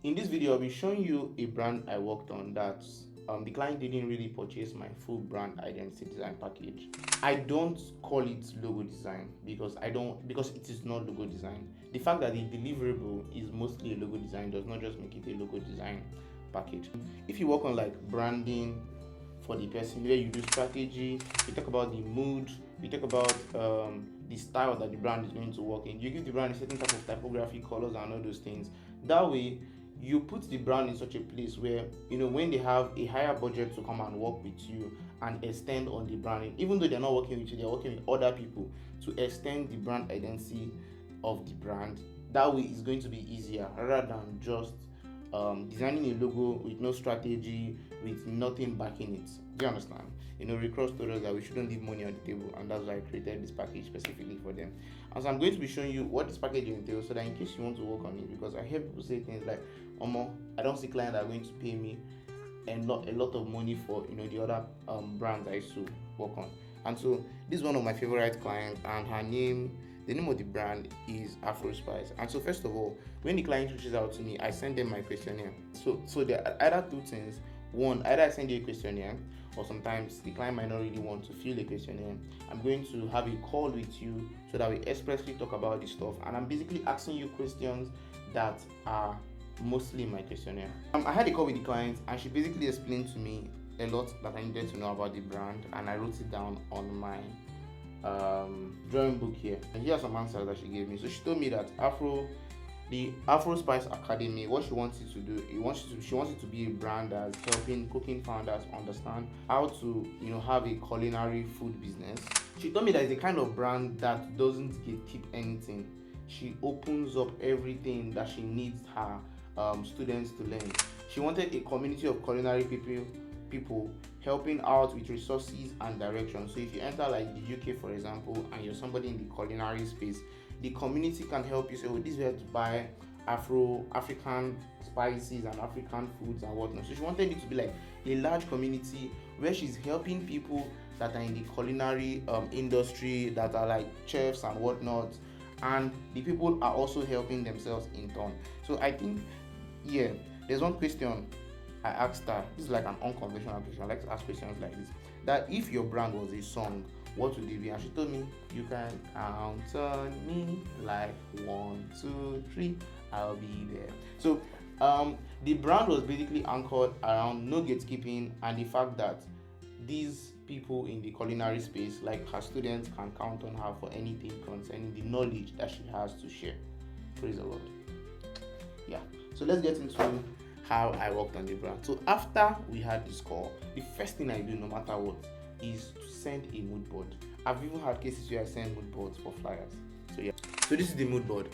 In this video, I'll be showing you a brand I worked on that the client didn't really purchase my full brand identity design package. I don't call it logo design because it is not logo design. The fact that the deliverable is mostly a logo design does not just make it a logo design package. If you work on like branding for the person, where you do strategy, you talk about the mood, you talk about the style that the brand is going to work in, you give the brand a certain type of typography, colors, and all those things. That way, you put the brand in such a place where, when they have a higher budget to come and work with you and extend on the branding, even though they're not working with you, they're working with other people to extend the brand identity of the brand. That way, it's going to be easier rather than just designing a logo with no strategy, with nothing backing it. Do you understand? Recross told us that we shouldn't leave money on the table, and that's why I created this package specifically for them. And so I'm going to be showing you what this package entails, so that in case you want to work on it, because I hear people say things like, I don't see clients that are going to pay me a lot of money for the other brands I used to work on. And so this is one of my favorite clients, and the name of the brand is Afro Spice. And so first of all, when the client reaches out to me, I send them my questionnaire. So there are either two things. One, either I send you a questionnaire, or sometimes the client might not really want to fill a questionnaire. I'm going to have a call with you so that we expressly talk about this stuff, and I'm basically asking you questions that are mostly my questionnaire. I had a call with the client, and she basically explained to me a lot that I needed to know about the brand, and I wrote it down on my drawing book here. And here are some answers that she gave me. So she told me that the Afro Spice Academy, what she wants it to do, she wants it to be a brand that's helping cooking founders understand how to have a culinary food business. She told me that it's a kind of brand that doesn't gatekeep anything. She opens up everything that she needs her students to learn. She wanted a community of culinary people helping out with resources and direction. So if you enter like the UK, for example, and you're somebody in the culinary space, the community can help you say, this is where to buy African spices and African foods and whatnot. So she wanted it to be like a large community where she's helping people that are in the culinary industry, that are like chefs and whatnot, and the people are also helping themselves in turn. So I think, there's one question I asked her. This is like an unconventional question. I like to ask questions like this: that if your brand was a song, what would it be? And she told me, you can count on me, like 1, 2, 3, I'll be there. So the brand was basically anchored around no gatekeeping and the fact that these people in the culinary space, like her students, can count on her for anything concerning the knowledge that she has to share. Praise the Lord. Yeah. So let's get into how I worked on the brand. So after we had this call, the first thing I do, no matter what, is to send a mood board. I've even had cases where I send mood boards for flyers. So this is the mood board.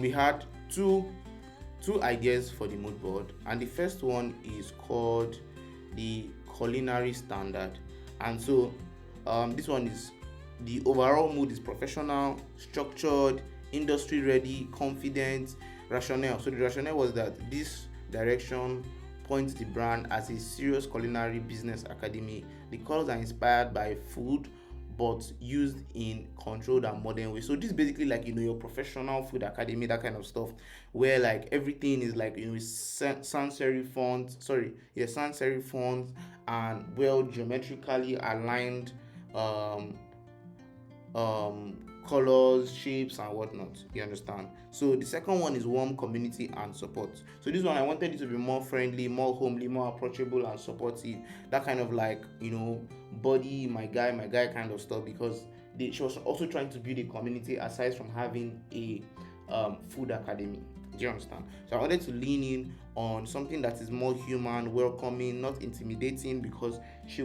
We had two ideas for the mood board, and the first one is called the culinary standard. And so this one is, the overall mood is professional, structured, industry ready, confident, rationale. So the rationale was that this direction points the brand as a serious culinary business academy. The colors are inspired by food, but used in controlled and modern ways. So this is basically like your professional food academy, that kind of stuff, where like everything is like sans serif fonts and well geometrically aligned colors, shapes, and whatnot. You understand? So the second one is warm community and support. So this one, I wanted it to be more friendly, more homely, more approachable and supportive. That kind of like buddy, my guy kind of stuff, because she was also trying to build a community aside from having a food academy. Do you understand? So I wanted to lean in on something that is more human, welcoming, not intimidating, because she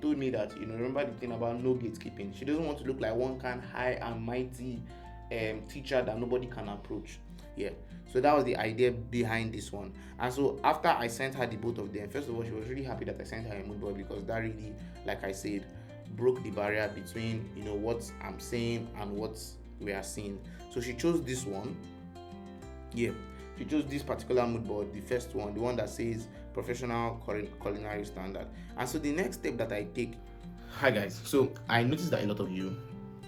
told me that, remember the thing about no gatekeeping. She doesn't want to look like one kind high and mighty teacher that nobody can approach. Yeah. So that was the idea behind this one. And so after I sent her the both of them, first of all, she was really happy that I sent her a mood board, because that really, like I said, broke the barrier between what I'm saying and what we are seeing. So she chose this one. Yeah, she chose this particular mood board, the first one, the one that says professional culinary standard. And so the next step that I take, hi guys, so I noticed that a lot of you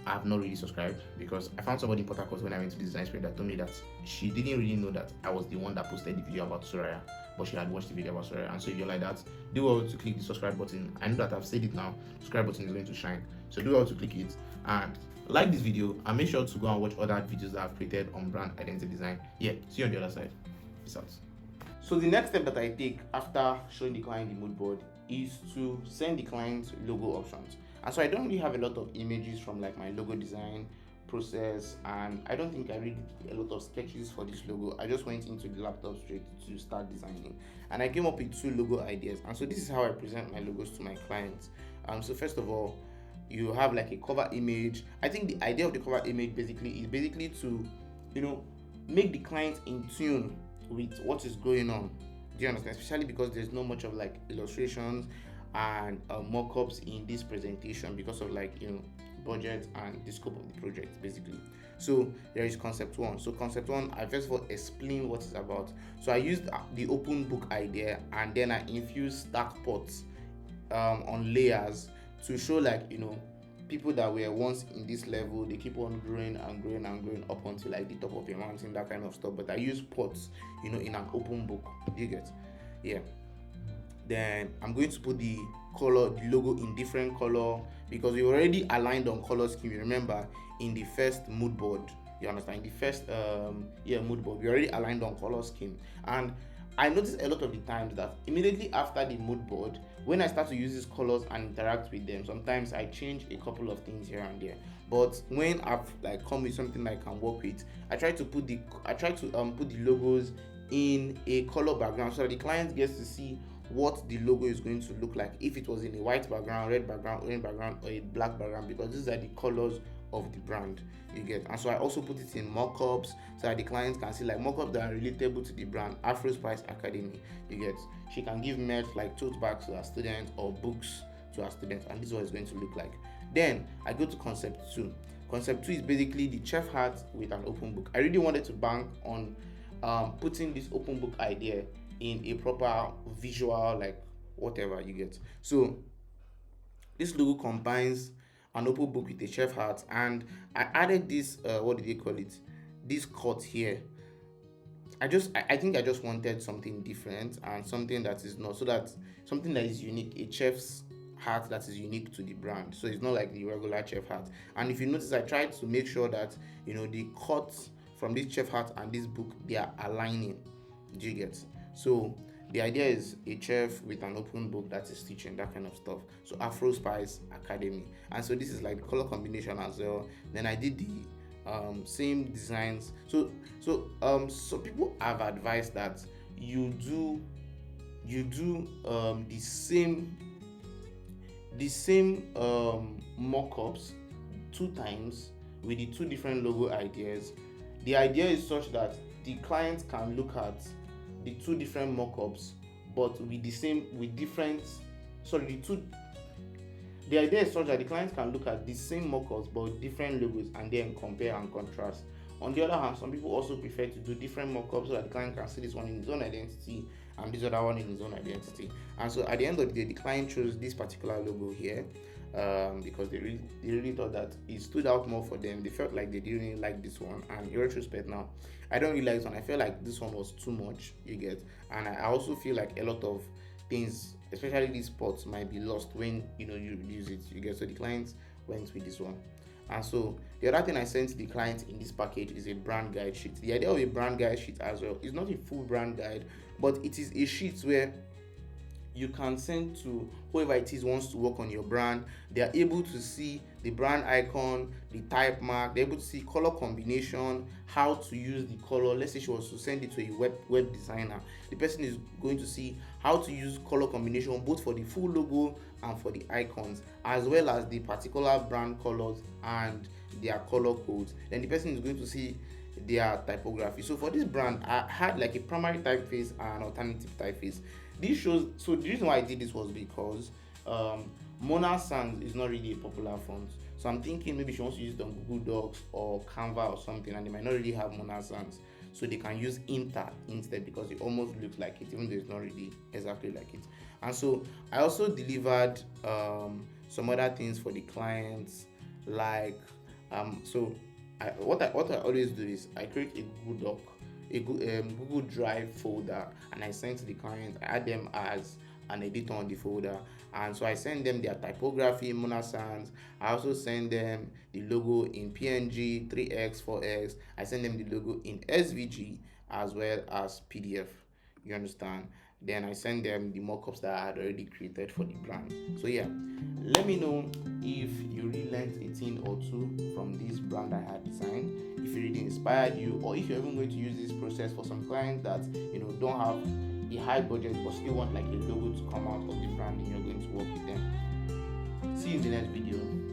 I have not really subscribed, because I found somebody in Port Harcourt when I went to the design sprint that told me that she didn't really know that I was the one that posted the video about Soraya, but she had watched the video about Soraya. And so if you're like that, do well to click the subscribe button. I know that I've said it now, subscribe button is going to shine. So do well to click it and like this video, and make sure to go and watch other videos that I've created on brand identity design. Yeah, see you on the other side. Peace out. So the next step that I take after showing the client the mood board is to send the client logo options. And so I don't really have a lot of images from like my logo design process, and I don't think I really did a lot of sketches for this logo. I just went into the laptop straight to start designing, and I came up with 2 logo ideas. And so this is how I present my logos to my clients. So first of all, you have like a cover image. I think the idea of the cover image is basically to, make the client in tune with what is going on. Do you understand? Especially because there's not much of like illustrations and mock-ups in this presentation because of like budget and the scope of the project basically. So there is concept 1. So concept 1, I first of all explain what it's about. So I used the open book idea, and then I infused stack pots on layers to show like people that were once in this level, they keep on growing and growing and growing up until like the top of a mountain, that kind of stuff. But I use pots in an open book. Do you get? Yeah. Then I'm going to put the logo in different color, because we already aligned on color scheme. Remember in the first mood board, you understand, the first mood board, we already aligned on color scheme. And I noticed a lot of the times that immediately after the mood board, when I start to use these colors and interact with them, sometimes I change a couple of things here and there. But when I've like come with something I can work with, I try to put the logos in a color background so that the client gets to see what the logo is going to look like, if it was in a white background, red background, orange background, or a black background, because these are the colors of the brand, you get. And so I also put it in mock-ups so that the clients can see like mock-ups that are relatable to the brand. Afro Spice Academy, you get. She can give merch like tote bags to her students or books to her students, and this is what it's going to look like. Then I go to concept 2. Concept 2 is basically the chef hat with an open book. I really wanted to bank on putting this open book idea in a proper visual, like whatever, you get. So this logo combines an open book with a chef hat, and I added this what did they call it, this cut here. I think I just wanted something different and something that is not, so that something that is unique, a chef's hat that is unique to the brand, so it's not like the regular chef hat. And if you notice, I tried to make sure that the cuts from this chef hat and this book, they are aligning. Do you get? So the idea is a chef with an open book that is teaching, that kind of stuff. So Afro Spice Academy, and so this is like the color combination as well. Then I did the same designs. So people have advised that you do the same mock-ups 2 times with the 2 different logo ideas. The idea is such that the client can look at the 2 different mock-ups, but the idea is such that the client can look at the same mock-ups but with different logos and then compare and contrast. On the other hand, some people also prefer to do different mock-ups so that the client can see this one in his own identity and this other one in his own identity. And so at the end of the day, the client chose this particular logo here because they really thought that it stood out more for them. They felt like they didn't really like this one, and in retrospect now, I don't really like this one. I feel like this one was too much, you get. And I also feel like a lot of things, especially these spots, might be lost when you use it, you get. So the clients went with this one. And so the other thing I sent to the client in this package is a brand guide sheet. The idea of a brand guide sheet as well is not a full brand guide, but it is a sheet where you can send to whoever it is wants to work on your brand. They are able to see the brand icon, the type mark, they're able to see color combination, how to use the color. Let's say she was to send it to a web designer. The person is going to see how to use color combination both for the full logo and for the icons, as well as the particular brand colors and their color codes. Then the person is going to see their typography. So for this brand, I had like a primary typeface and an alternative typeface. This shows, so the reason why I did this was because Mona Sans is not really a popular font. So I'm thinking maybe she wants to use it on Google Docs or Canva or something, and they might not really have Mona Sans. So they can use Inter instead because it almost looks like it, even though it's not really exactly like it. And so I also delivered some other things for the clients, like So what I always do is I create a Google Doc, a Google Drive folder, and I send to the client. I add them as an editor on the folder, and so I send them their typography, Mona Sans. I also send them the logo in PNG, 3x, 4x. I send them the logo in SVG as well as PDF. You understand? Then I send them the mockups that I had already created for the brand. So yeah, let me know if you really learned a thing or two from this brand I had designed, if it really inspired you, or if you're even going to use this process for some clients that don't have a high budget but still want like a logo to come out of the brand and you're going to work with them. See you in the next video.